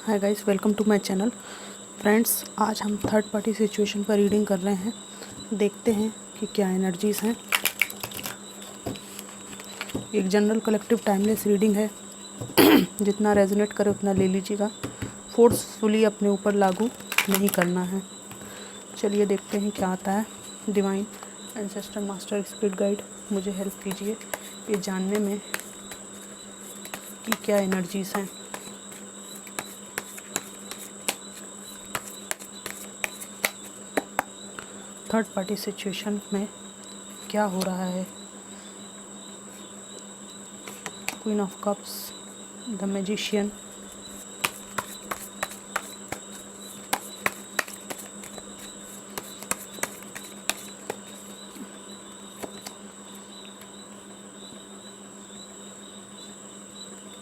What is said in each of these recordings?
Hi guys, welcome to my channel. Friends, आज हम third party situation पर reading कर रहे हैं। देखते हैं कि क्या एनर्जीज़ हैं। एक जनरल कलेक्टिव टाइमलेस रीडिंग है। जितना रेजोनेट करे उतना ले लीजिएगा। फोर्सफुली अपने ऊपर लागू नहीं करना है। चलिए देखते हैं क्या आता है। Divine ancestor master spirit guide, मुझे हेल्प कीजिए ये जानने में कि क्या एनर्जीज़ हैं। थर्ड पार्टी सिचुएशन में क्या हो रहा है। Queen of cups, the magician,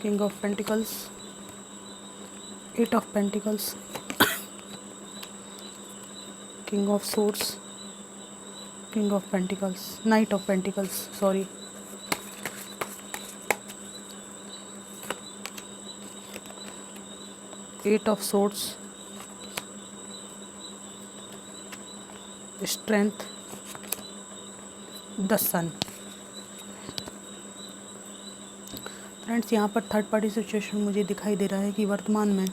king of pentacles, eight of pentacles, king of swords, king of pentacles, knight of pentacles, sorry, eight of swords, strength, the sun. Friends, यहाँ पर third party situation मुझे दिखाई दे रहा है कि वर्तमान में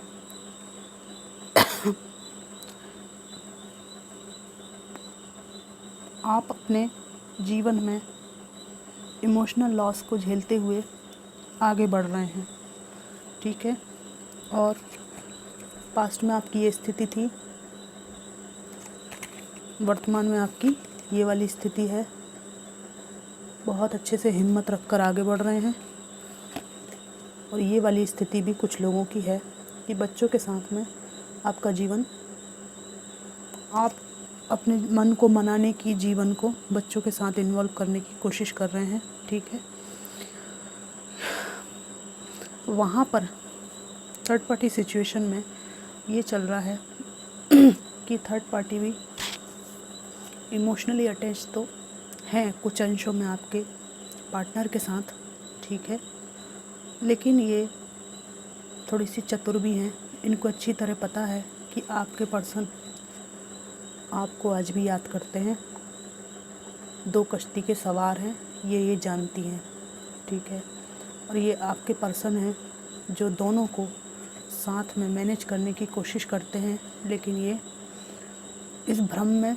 आप अपने जीवन में इमोशनल लॉस को झेलते हुए आगे बढ़ रहे हैं, ठीक है। और पास्ट में आपकी ये स्थिति थी, वर्तमान में आपकी ये वाली स्थिति है। बहुत अच्छे से हिम्मत रखकर आगे बढ़ रहे हैं। और ये वाली स्थिति भी कुछ लोगों की है कि बच्चों के साथ में आपका जीवन, आप अपने मन को मनाने की, जीवन को बच्चों के साथ इन्वॉल्व करने की कोशिश कर रहे हैं, ठीक है। वहाँ पर थर्ड पार्टी सिचुएशन में ये चल रहा है कि थर्ड पार्टी भी इमोशनली अटैच तो हैं कुछ अंशों में आपके पार्टनर के साथ, ठीक है, लेकिन ये थोड़ी सी चतुर भी हैं। इनको अच्छी तरह पता है कि आपके पर्सन आपको आज भी याद करते हैं, दो कश्ती के सवार हैं, ये जानती हैं, ठीक है। और ये आपके पर्सन हैं जो दोनों को साथ में मैनेज करने की कोशिश करते हैं, लेकिन ये इस भ्रम में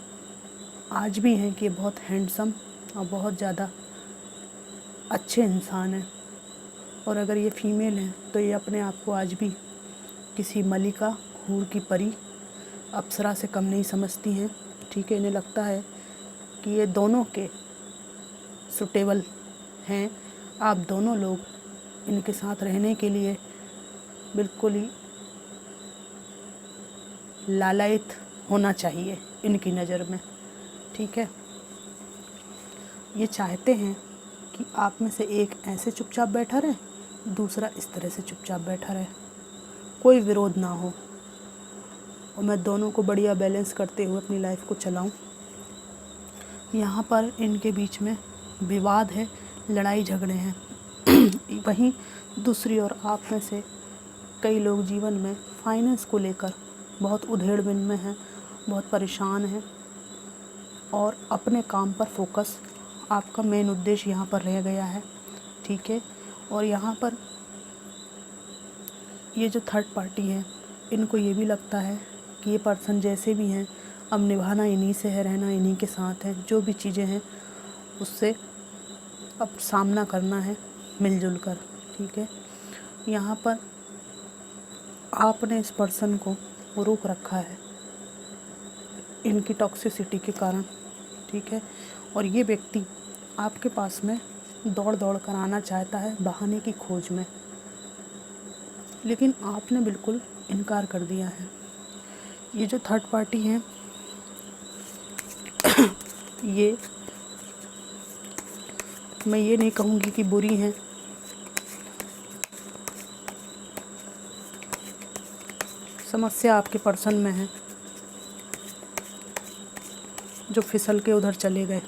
आज भी हैं कि ये बहुत हैंडसम और बहुत ज़्यादा अच्छे इंसान हैं। और अगर ये फीमेल हैं तो ये अपने आप को आज भी किसी मलिका, हूर की परी, अप्सरा से कम नहीं समझती हैं, ठीक है। इन्हें लगता है कि ये दोनों के सुटेबल हैं। आप दोनों लोग इनके साथ रहने के लिए बिल्कुल ही लालायित होना चाहिए इनकी नज़र में, ठीक है। ये चाहते हैं कि आप में से एक ऐसे चुपचाप बैठा रहे, दूसरा इस तरह से चुपचाप बैठा रहे, कोई विरोध ना हो और मैं दोनों को बढ़िया बैलेंस करते हुए अपनी लाइफ को चलाऊं। यहाँ पर इनके बीच में विवाद है, लड़ाई झगड़े हैं। वहीं दूसरी ओर आप में से कई लोग जीवन में फाइनेंस को लेकर बहुत उधेड़-बुन में हैं, बहुत परेशान हैं और अपने काम पर फोकस आपका मेन उद्देश्य यहाँ पर रह गया है, ठीक है। और यहाँ पर ये जो थर्ड पार्टी है, इनको ये भी लगता है कि ये पर्सन जैसे भी हैं, अब निभाना इन्हीं से है, रहना इन्हीं के साथ है, जो भी चीज़ें हैं उससे अब सामना करना है मिलजुल कर, ठीक है। यहाँ पर आपने इस पर्सन को रोक रखा है इनकी टॉक्सिसिटी के कारण, ठीक है। और ये व्यक्ति आपके पास में दौड़ दौड़ कर आना चाहता है बहाने की खोज में, लेकिन आपने बिल्कुल इनकार कर दिया है। ये जो थर्ड पार्टी है ये, मैं ये नहीं कहूँगी कि बुरी हैं, समस्या आपके पर्सन में है जो फिसल के उधर चले गए,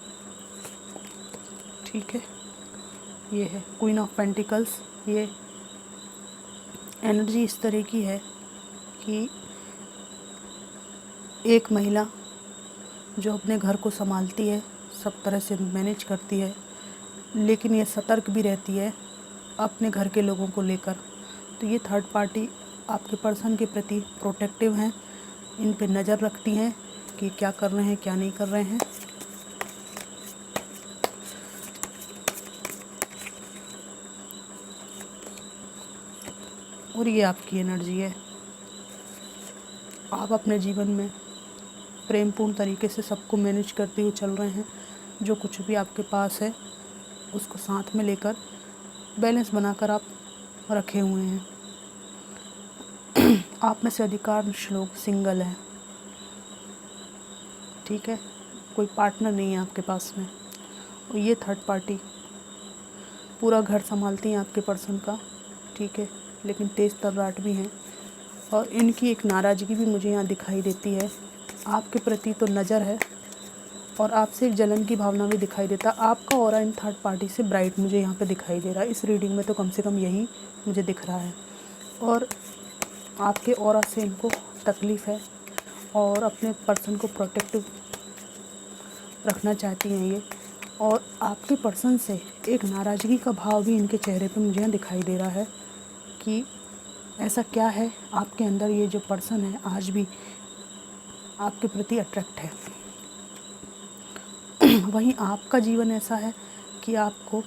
ठीक है। ये है क्वीन ऑफ पेंटिकल्स। ये एनर्जी इस तरह की है कि एक महिला जो अपने घर को संभालती है, सब तरह से मैनेज करती है, लेकिन ये सतर्क भी रहती है अपने घर के लोगों को लेकर। तो ये थर्ड पार्टी आपके पर्सन के प्रति प्रोटेक्टिव हैं, इन पे नज़र रखती हैं कि क्या कर रहे हैं क्या नहीं कर रहे हैं। और ये आपकी एनर्जी है। आप अपने जीवन में प्रेमपूर्ण तरीके से सबको मैनेज करते हुए चल रहे हैं। जो कुछ भी आपके पास है उसको साथ में लेकर बैलेंस बनाकर आप रखे हुए हैं। आप में से अधिकांश लोग सिंगल हैं, ठीक है, कोई पार्टनर नहीं है आपके पास में। और ये थर्ड पार्टी पूरा घर संभालती हैं आपके पर्सन का, ठीक है, लेकिन तेज़ तर्राट भी हैं। और इनकी एक नाराज़गी भी मुझे यहाँ दिखाई देती है। आपके प्रति तो नज़र है और आपसे एक जलन की भावना भी दिखाई देता। आपका ऑरा इन थर्ड पार्टी से ब्राइट मुझे यहाँ पे दिखाई दे रहा है। इस रीडिंग में तो कम से कम यही मुझे दिख रहा है। और आपके ऑरा से इनको तकलीफ़ है और अपने पर्सन को प्रोटेक्टिव रखना चाहती हैं ये। और आपके पर्सन से एक नाराज़गी का भाव भी इनके चेहरे पे मुझे यहाँ दिखाई दे रहा है कि ऐसा क्या है आपके अंदर, ये जो पर्सन है आज भी आपके प्रति अट्रैक्ट है। वहीं आपका जीवन ऐसा है कि आपको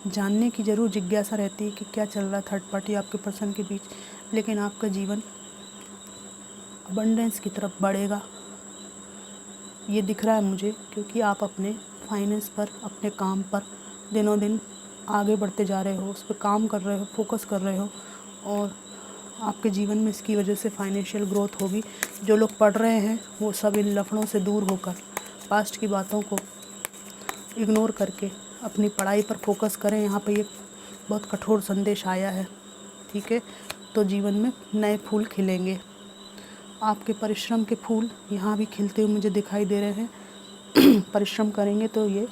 जानने की ज़रूर जिज्ञासा रहती है कि क्या चल रहा है थर्ड पार्टी आपके पर्सन के बीच, लेकिन आपका जीवन अबंडेंस की तरफ बढ़ेगा ये दिख रहा है मुझे, क्योंकि आप अपने फाइनेंस पर, अपने काम पर दिनों दिन आगे बढ़ते जा रहे हो, उस पर काम कर रहे हो, फोकस कर रहे हो और आपके जीवन में इसकी वजह से फाइनेंशियल ग्रोथ होगी। जो लोग पढ़ रहे हैं वो सब इन लफड़ों से दूर होकर पास्ट की बातों को इग्नोर करके अपनी पढ़ाई पर फोकस करें। यहाँ पे ये बहुत कठोर संदेश आया है, ठीक है, तो जीवन में नए फूल खिलेंगे। आपके परिश्रम के फूल यहाँ भी खिलते हुए मुझे दिखाई दे रहे हैं। परिश्रम करेंगे तो ये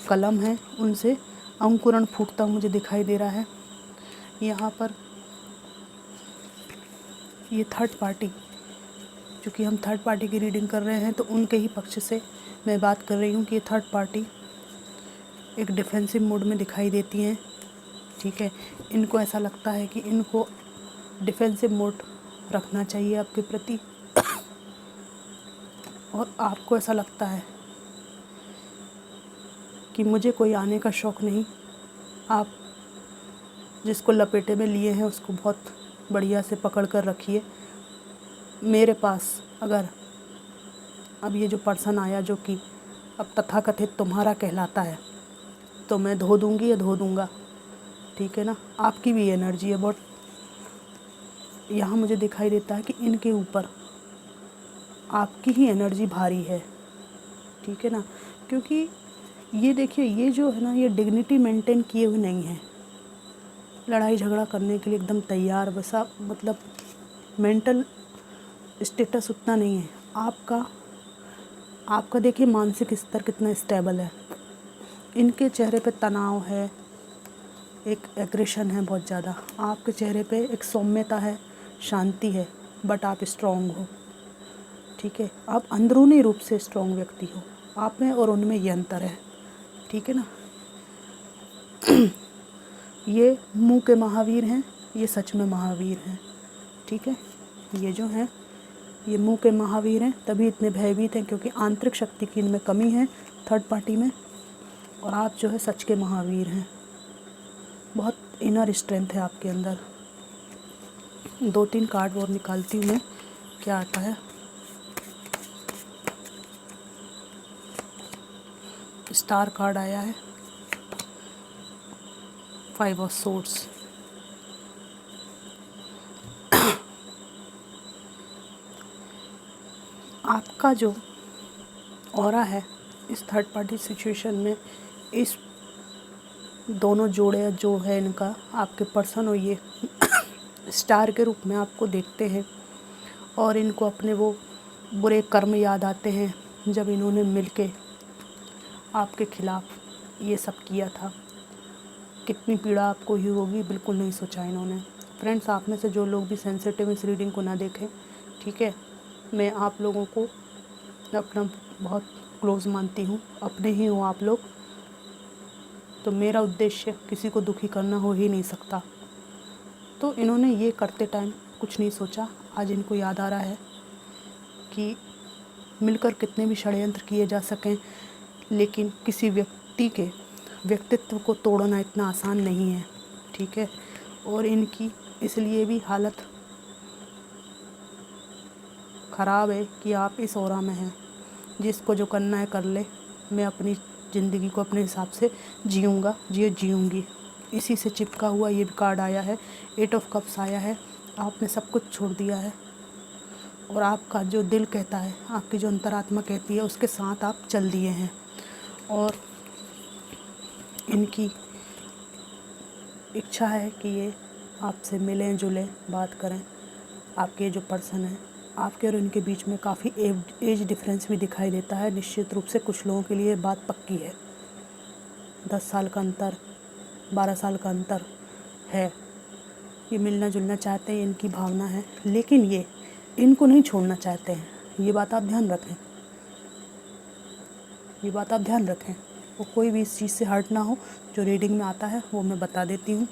कलम है उनसे अंकुरण फूटता मुझे दिखाई दे रहा है। यहाँ पर ये थर्ड पार्टी, क्योंकि हम थर्ड पार्टी की रीडिंग कर रहे हैं तो उनके ही पक्ष से मैं बात कर रही हूँ कि ये थर्ड पार्टी एक डिफेंसिव मोड में दिखाई देती हैं, ठीक है। इनको ऐसा लगता है कि इनको डिफेंसिव मोड रखना चाहिए आपके प्रति और आपको ऐसा लगता है कि मुझे कोई आने का शौक़ नहीं। आप जिसको लपेटे में लिए हैं उसको बहुत बढ़िया से पकड़ कर रखिए। मेरे पास अगर अब ये जो पर्सन आया जो कि अब तथाकथित तुम्हारा कहलाता है, तो मैं धो दूँगी या धो दूँगा, ठीक है ना। आपकी भी एनर्जी है बहुत, यहाँ मुझे दिखाई देता है कि इनके ऊपर आपकी ही एनर्जी भारी है, ठीक है ना। क्योंकि ये देखिए, ये जो है ना, ये डिग्निटी मेंटेन किए हुए नहीं है, लड़ाई झगड़ा करने के लिए एकदम तैयार, वैसा मतलब मेंटल स्टेटस उतना नहीं है आपका देखिए मानसिक स्तर कितना स्टेबल है। इनके चेहरे पे तनाव है, एक एग्रेशन है बहुत ज़्यादा। आपके चेहरे पे एक सौम्यता है, शांति है, बट आप स्ट्रॉन्ग हो, ठीक है। आप अंदरूनी रूप से स्ट्रॉन्ग व्यक्ति हो, आप में और उनमें ये अंतर है, ठीक है ना। ये मुंह के महावीर हैं, ये सच में महावीर हैं, ठीक है। ये जो हैं ये मुंह के महावीर हैं, तभी इतने भयभीत हैं क्योंकि आंतरिक शक्ति की इनमें कमी है थर्ड पार्टी में। और आप जो है सच के महावीर हैं, बहुत इनर स्ट्रेंथ है आपके अंदर। 2-3 कार्ड और निकालती हूँ मैं, क्या आता है। स्टार कार्ड आया है, 5 ऑफ सोर्ड्स। आपका जो ऑरा है इस थर्ड पार्टी सिचुएशन में, इस दोनों जोड़े जो है इनका, आपके पर्सन और ये स्टार के रूप में आपको देखते हैं और इनको अपने वो बुरे कर्म याद आते हैं जब इन्होंने मिलके आपके खिलाफ ये सब किया था। कितनी पीड़ा आपको हुई होगी बिल्कुल नहीं सोचा इन्होंने। फ्रेंड्स, आप में से जो लोग भी सेंसिटिव इस रीडिंग को ना देखें, ठीक है, मैं आप लोगों को अपना बहुत क्लोज़ मानती हूँ, अपने ही हो आप लोग, तो मेरा उद्देश्य किसी को दुखी करना हो ही नहीं सकता। तो इन्होंने ये करते टाइम कुछ नहीं सोचा, आज इनको याद आ रहा है कि मिलकर कितने भी षड्यंत्र किए जा सकें, लेकिन किसी व्यक्ति के व्यक्तित्व को तोड़ना इतना आसान नहीं है, ठीक है। और इनकी इसलिए भी हालत ख़राब है कि आप इस ऑरा में हैं। जिसको जो करना है कर ले, मैं अपनी ज़िंदगी को अपने हिसाब से जीऊँगी। इसी से चिपका हुआ ये भी कार्ड आया है, 8 ऑफ कप्स आया है। आपने सब कुछ छोड़ दिया है और आपका जो दिल कहता है, आपकी जो अंतरात्मा कहती है, उसके साथ आप चल दिए हैं। और इनकी इच्छा है कि ये आपसे मिलें जुलें, बात करें। आपके जो पर्सन है, आपके और इनके बीच में काफ़ी एज डिफरेंस भी दिखाई देता है। निश्चित रूप से कुछ लोगों के लिए बात पक्की है। 10 साल का अंतर, 12 साल का अंतर है। ये मिलना जुलना चाहते हैं, इनकी भावना है, लेकिन ये इनको नहीं छोड़ना चाहते हैं। ये बात आप ध्यान रखें, ये बात आप ध्यान रखें। वो कोई भी इस चीज़ से हर्ट ना हो। जो रीडिंग में आता है वो मैं बता देती हूँ।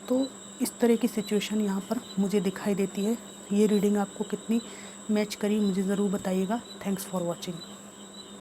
तो इस तरह की सिचुएशन यहाँ पर मुझे दिखाई देती है। ये रीडिंग आपको कितनी मैच करी मुझे ज़रूर बताइएगा। Thanks for watching.